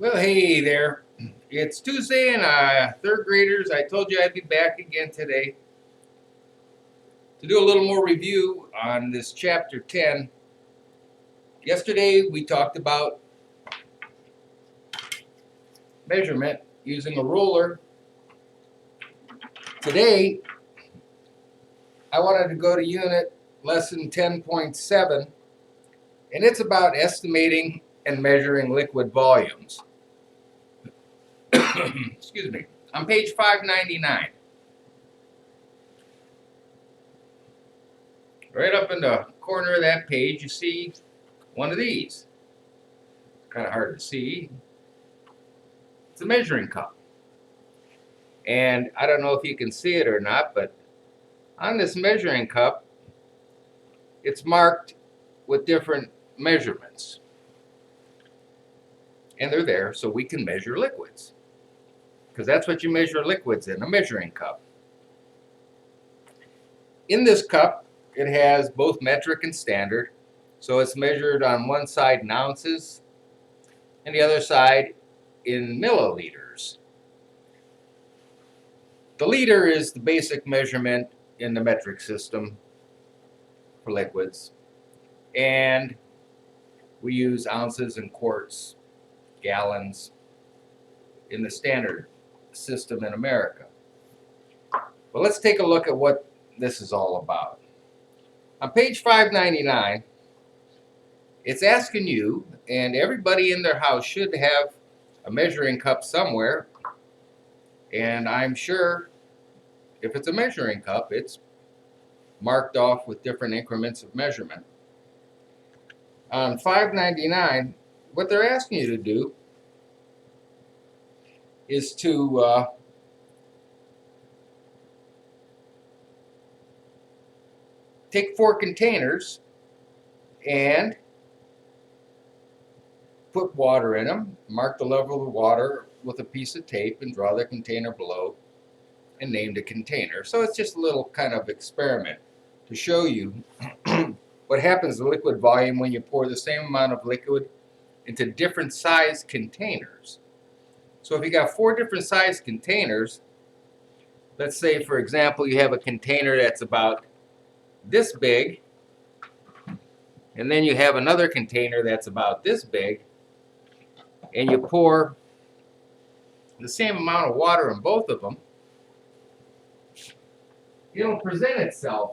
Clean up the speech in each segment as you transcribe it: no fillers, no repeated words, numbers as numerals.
Well, hey there. It's Tuesday, and third graders, I told you I'd be back again today to do a little more review on this chapter 10. Yesterday, we talked about measurement using a ruler. Today, I wanted to go to unit lesson 10.7, and it's about estimating and measuring liquid volumes. Excuse me. On page 599. Right up in the corner of that page, you see one of these. Kind of hard to see. It's a measuring cup. And I don't know if you can see it or not, but on this measuring cup, it's marked with different measurements. And they're there so we can measure liquids. Because that's what you measure liquids in, a measuring cup. In this cup, it has both metric and standard. So it's measured on one side in ounces and the other side in milliliters. The liter is the basic measurement in the metric system for liquids. And we use ounces and quarts, gallons in the standard system in America. But let's take a look at what this is all about. On page 599, it's asking you, and everybody in their house should have a measuring cup somewhere. And I'm sure if it's a measuring cup, it's marked off with different increments of measurement. On 599, what they're asking you to do is to take 4 containers and put water in them, mark the level of the water with a piece of tape, and draw the container below and name the container. So it's just a little kind of experiment to show you what happens to liquid volume when you pour the same amount of liquid into different size containers. So if you got 4 different size containers, let's say for example you have a container that's about this big, and then you have another container that's about this big, and you pour the same amount of water in both of them, it'll present itself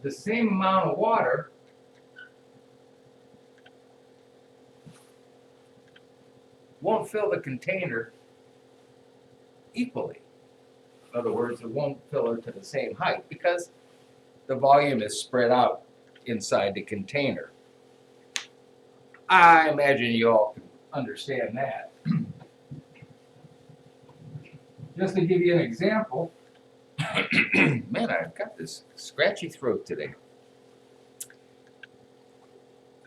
the same amount of water won't fill the container equally. In other words, it won't fill it to the same height because the volume is spread out inside the container. I imagine you all can understand that. Just to give you an example, man, I've got this scratchy throat today.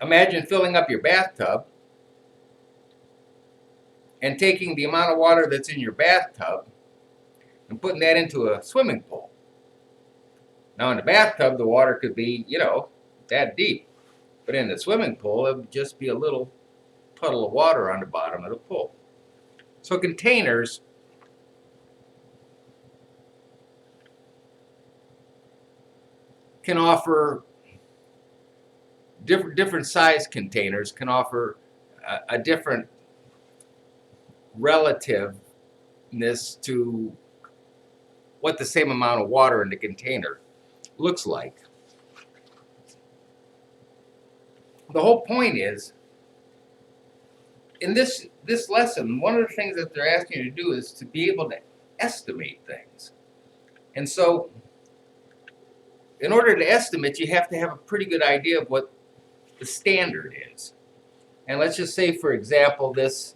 Imagine filling up your bathtub and taking the amount of water that's in your bathtub and putting that into a swimming pool. Now in the bathtub, the water could be, that deep. But in the swimming pool, it would just be a little puddle of water on the bottom of the pool. So containers can offer, different size containers can offer a different relativeness to what the same amount of water in the container looks like. The whole point is, in this lesson, one of the things that they're asking you to do is to be able to estimate things. And so, in order to estimate, you have to have a pretty good idea of what the standard is. And let's just say, for example, this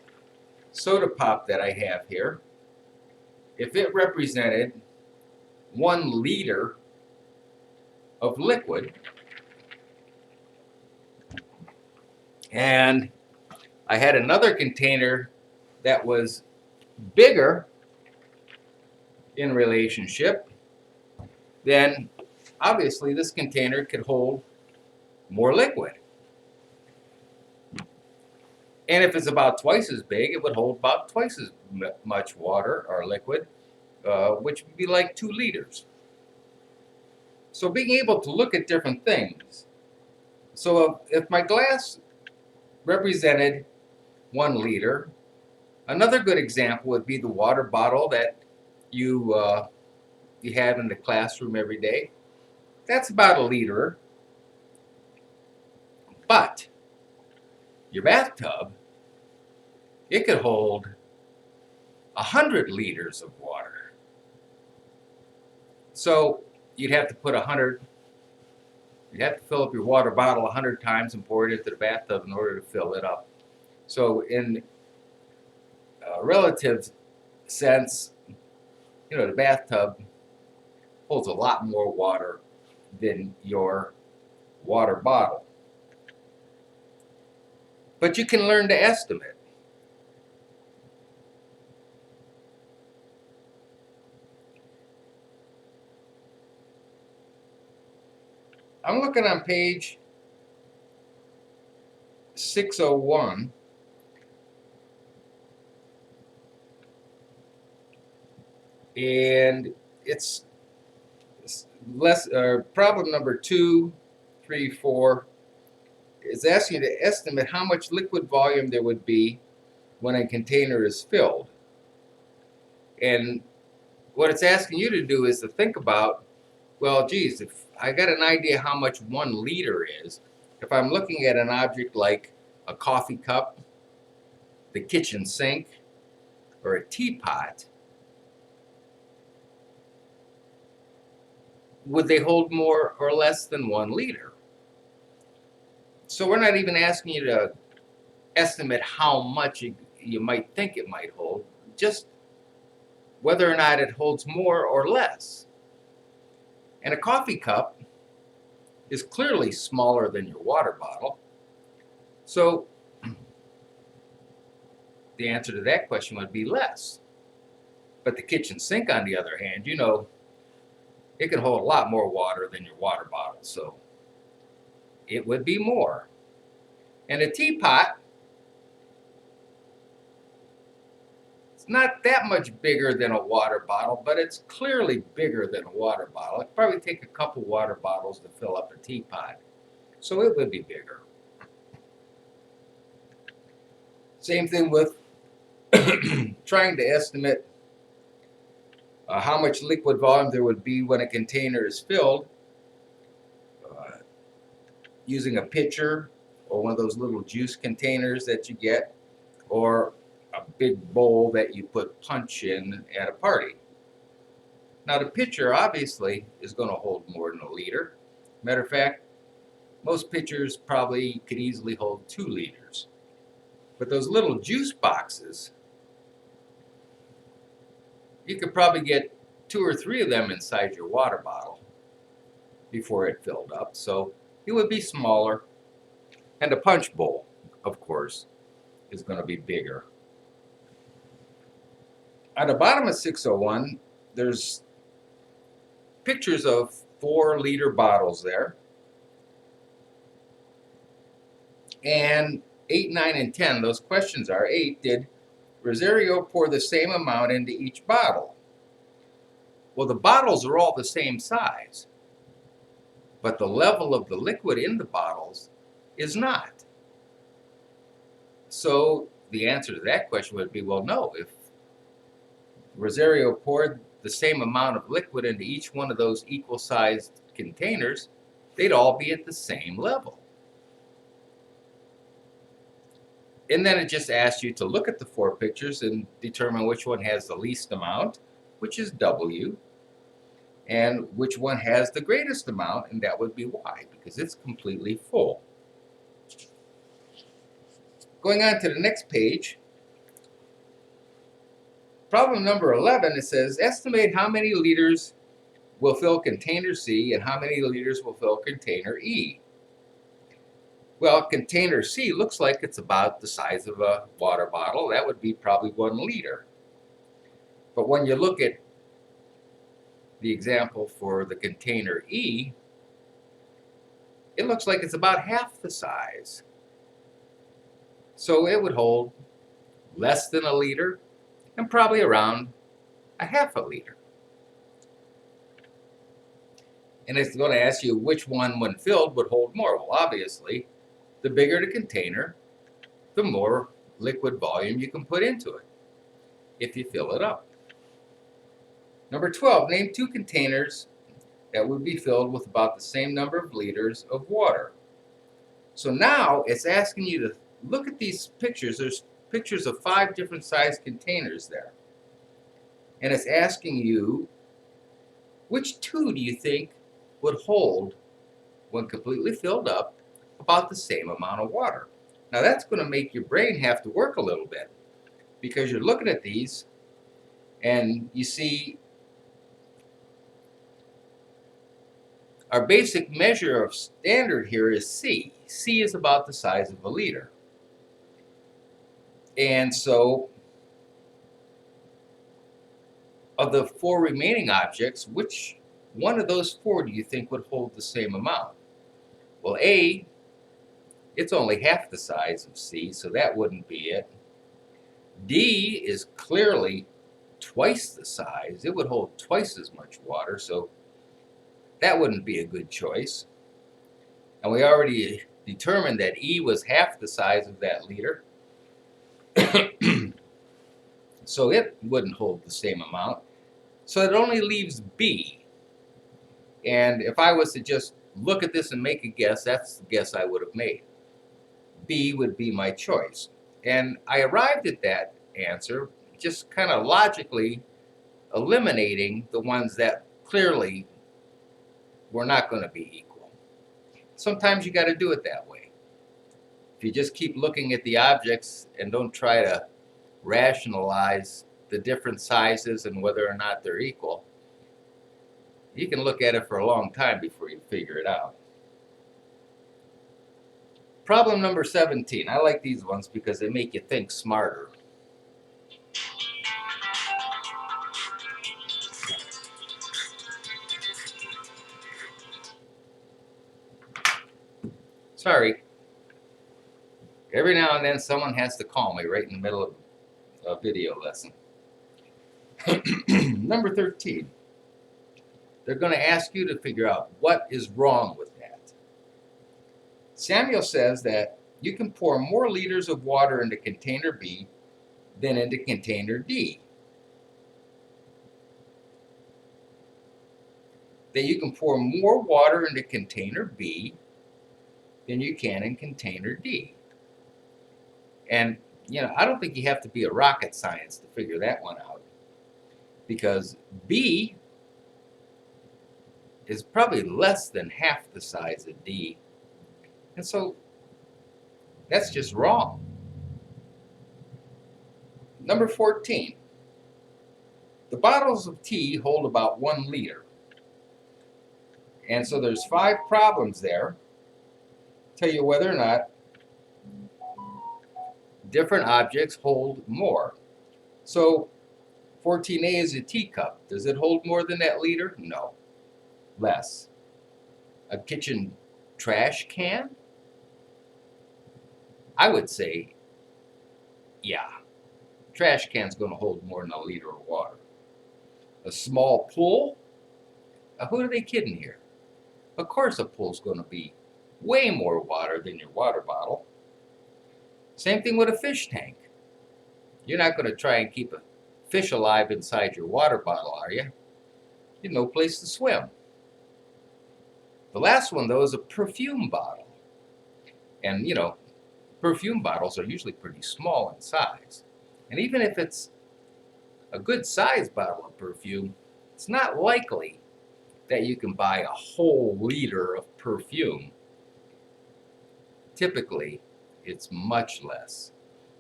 soda pop that I have here, if it represented 1 liter of liquid, and I had another container that was bigger in relationship, then obviously this container could hold more liquid. And if it's about twice as big, it would hold about twice as much water or liquid, which would be like 2 liters. So being able to look at different things. So if my glass represented 1 liter, another good example would be the water bottle that you have in the classroom every day. That's about 1 liter. But your bathtub, it could hold 100 liters of water. So you'd have to put 100. You'd have to fill up your water bottle 100 times and pour it into the bathtub in order to fill it up. So in a relative sense, the bathtub holds a lot more water than your water bottle. But you can learn to estimate. I'm looking on page 601. And it's less problem number 2, 3, 4 is asking you to estimate how much liquid volume there would be when a container is filled. And what it's asking you to do is to think about, well, geez, if I got an idea how much 1 liter is, if I'm looking at an object like a coffee cup, the kitchen sink, or a teapot, would they hold more or less than 1 liter? So we're not even asking you to estimate how much you might think it might hold, just whether or not it holds more or less. And a coffee cup is clearly smaller than your water bottle. So the answer to that question would be less. But the kitchen sink, on the other hand, it can hold a lot more water than your water bottle. So it would be more. And a teapot, it's not that much bigger than a water bottle, but it's clearly bigger than a water bottle. It'd probably take a couple water bottles to fill up a teapot. So it would be bigger. Same thing with trying to estimate how much liquid volume there would be when a container is filled using a pitcher or one of those little juice containers that you get, or a big bowl that you put punch in at a party. Now the pitcher obviously is going to hold more than 1 liter. Matter of fact, most pitchers probably could easily hold 2 liters. But those little juice boxes, you could probably get 2 or 3 of them inside your water bottle before it filled up. So it would be smaller. And the punch bowl, of course, is going to be bigger. At the bottom of 601, there's pictures of 4-liter bottles there. And 8, 9, and 10, those questions are 8, did Rosario pour the same amount into each bottle? Well, the bottles are all the same size, but the level of the liquid in the bottles is not. So the answer to that question would be, well, no. If Rosario poured the same amount of liquid into each one of those equal-sized containers, they'd all be at the same level. And then it just asks you to look at the 4 pictures and determine which one has the least amount, which is W, and which one has the greatest amount, and that would be Y, because it's completely full. Going on to the next page, problem number 11, it says, estimate how many liters will fill container C and how many liters will fill container E. Well, container C looks like it's about the size of a water bottle. That would be probably 1 liter. But when you look at the example for the container E, it looks like it's about half the size. So it would hold less than a liter and probably around a half a liter. And it's going to ask you which one, when filled, would hold more. Well, obviously, the bigger the container, the more liquid volume you can put into it if you fill it up. Number 12, name 2 containers that would be filled with about the same number of liters of water. So now it's asking you to look at these pictures. There's pictures of 5 different size containers there. And it's asking you, which 2 do you think would hold, when completely filled up, about the same amount of water? Now that's going to make your brain have to work a little bit, because you're looking at these and you see our basic measure of standard here is C. C is about the size of a liter. And so of the 4 remaining objects, which one of those 4 do you think would hold the same amount? Well, A, it's only half the size of C, so that wouldn't be it. D is clearly twice the size. It would hold twice as much water, so that wouldn't be a good choice. And we already determined that E was half the size of that liter. So it wouldn't hold the same amount. So it only leaves B. And if I was to just look at this and make a guess, that's the guess I would have made. B would be my choice. And I arrived at that answer just kind of logically eliminating the ones that clearly were not going to be equal. Sometimes you got to do it that way. If you just keep looking at the objects and don't try to rationalize the different sizes and whether or not they're equal, you can look at it for a long time before you figure it out. Problem number 17. I like these ones because they make you think smarter. Sorry. Every now and then someone has to call me right in the middle of a video lesson. Number 13. They're going to ask you to figure out what is wrong with that. Samuel says that you can pour more liters of water into container B than into container D. That you can pour more water into container B than you can in container D. And, I don't think you have to be a rocket science to figure that one out, because B is probably less than half the size of D. And so that's just wrong. Number 14. The bottles of tea hold about 1 liter. And so there's 5 problems there. Tell you whether or not different objects hold more. So 14A is a teacup. Does it hold more than that liter? No. Less. A kitchen trash can? I would say, yeah. Trash can's going to hold more than a liter of water. A small pool? Who are they kidding here? Of course a pool's going to be way more water than your water bottle. Same thing with a fish tank. You're not going to try and keep a fish alive inside your water bottle, are you? You have no place to swim. The last one, though, is a perfume bottle. And, perfume bottles are usually pretty small in size. And even if it's a good sized bottle of perfume, it's not likely that you can buy a whole liter of perfume. Typically, it's much less.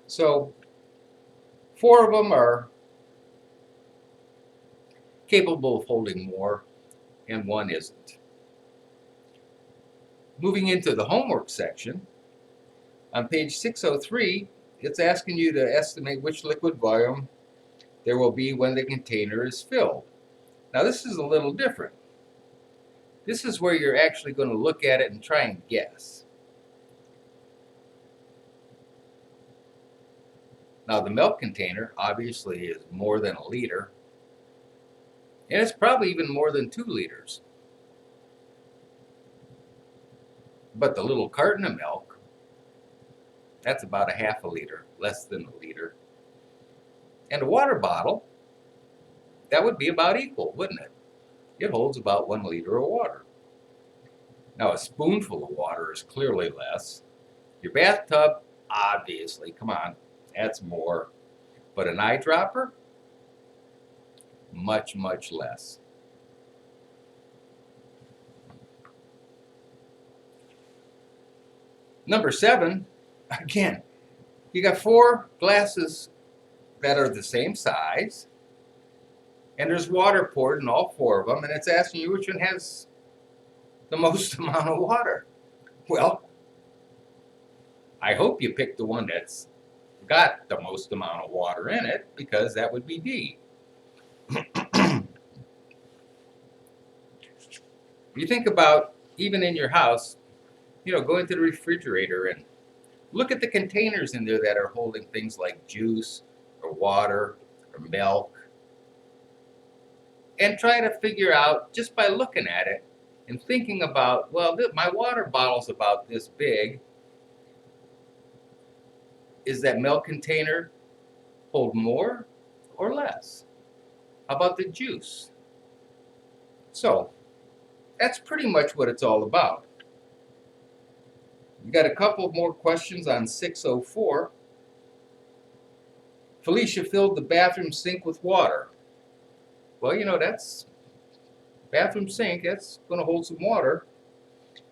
So 4 of them are capable of holding more, and 1 isn't. Moving into the homework section, on page 603, it's asking you to estimate which liquid volume there will be when the container is filled. Now this is a little different. This is where you're actually going to look at it and try and guess. Now, the milk container obviously is more than a liter, and it's probably even more than 2 liters. But the little carton of milk, that's about a half a liter, less than a liter. And a water bottle, that would be about equal, wouldn't it? It holds about 1 liter of water. Now, a spoonful of water is clearly less. Your bathtub, obviously, come on, that's more. But an eyedropper, much, much less. Number 7, again, you got 4 glasses that are the same size, and there's water poured in all 4 of them, and it's asking you which one has the most amount of water. Well, I hope you picked the one that's got the most amount of water in it, because that would be D. You think about, even in your house, go into the refrigerator and look at the containers in there that are holding things like juice or water or milk, and try to figure out, just by looking at it and thinking about, well, my water bottle's about this big. Is that milk container hold more or less? How about the juice? So that's pretty much what it's all about. You got a couple more questions on 604. Felicia filled the bathroom sink with water. Well, that's bathroom sink, that's going to hold some water.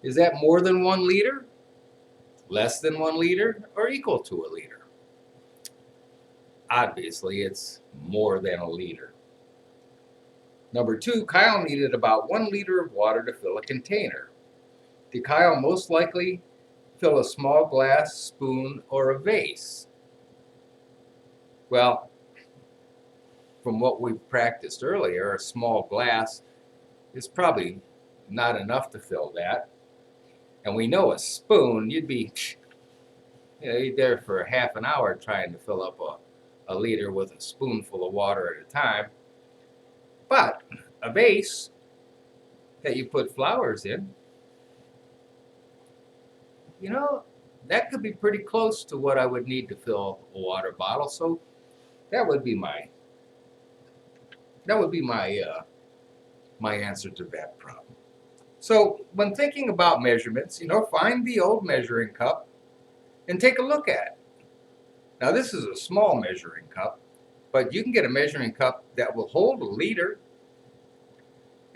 Is that more than 1 liter, less than 1 liter, or equal to a liter? Obviously, it's more than a liter. Number 2, Kyle needed about 1 liter of water to fill a container. Did Kyle most likely fill a small glass, spoon, or a vase? Well, from what we practiced earlier, a small glass is probably not enough to fill that. And we know a spoon, you'd be there for half an hour trying to fill up a liter with a spoonful of water at a time. But a vase that you put flowers in, that could be pretty close to what I would need to fill a water bottle. So that would be my my answer to that problem. So when thinking about measurements, find the old measuring cup and take a look at it. Now, this is a small measuring cup, but you can get a measuring cup that will hold a liter,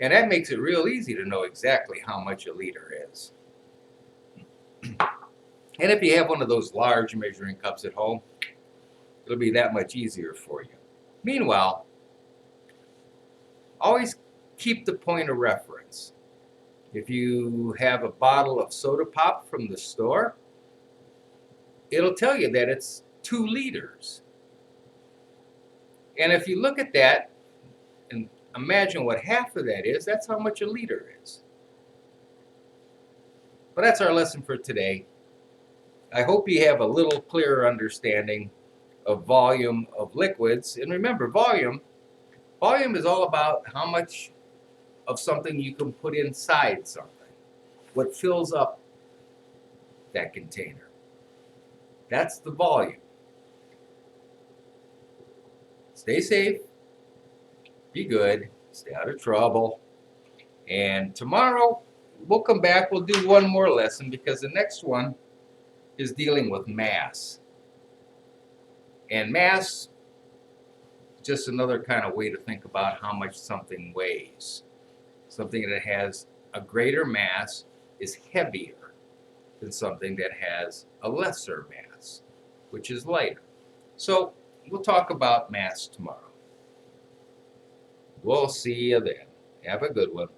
and that makes it real easy to know exactly how much a liter is. And if you have one of those large measuring cups at home, it'll be that much easier for you. Meanwhile, always keep the point of reference. If you have a bottle of soda pop from the store, it'll tell you that it's 2 liters. And if you look at that and imagine what half of that is, that's how much a liter is. But that's our lesson for today. I hope you have a little clearer understanding of volume of liquids. And remember, volume is all about how much of something you can put inside something, what fills up that container. That's the volume. Stay safe, be good, stay out of trouble. And tomorrow we'll come back, we'll do one more lesson, because the next one is dealing with mass. And mass, just another kind of way to think about how much something weighs. Something that has a greater mass is heavier than something that has a lesser mass, which is lighter. So we'll talk about mass tomorrow. We'll see you then. Have a good one.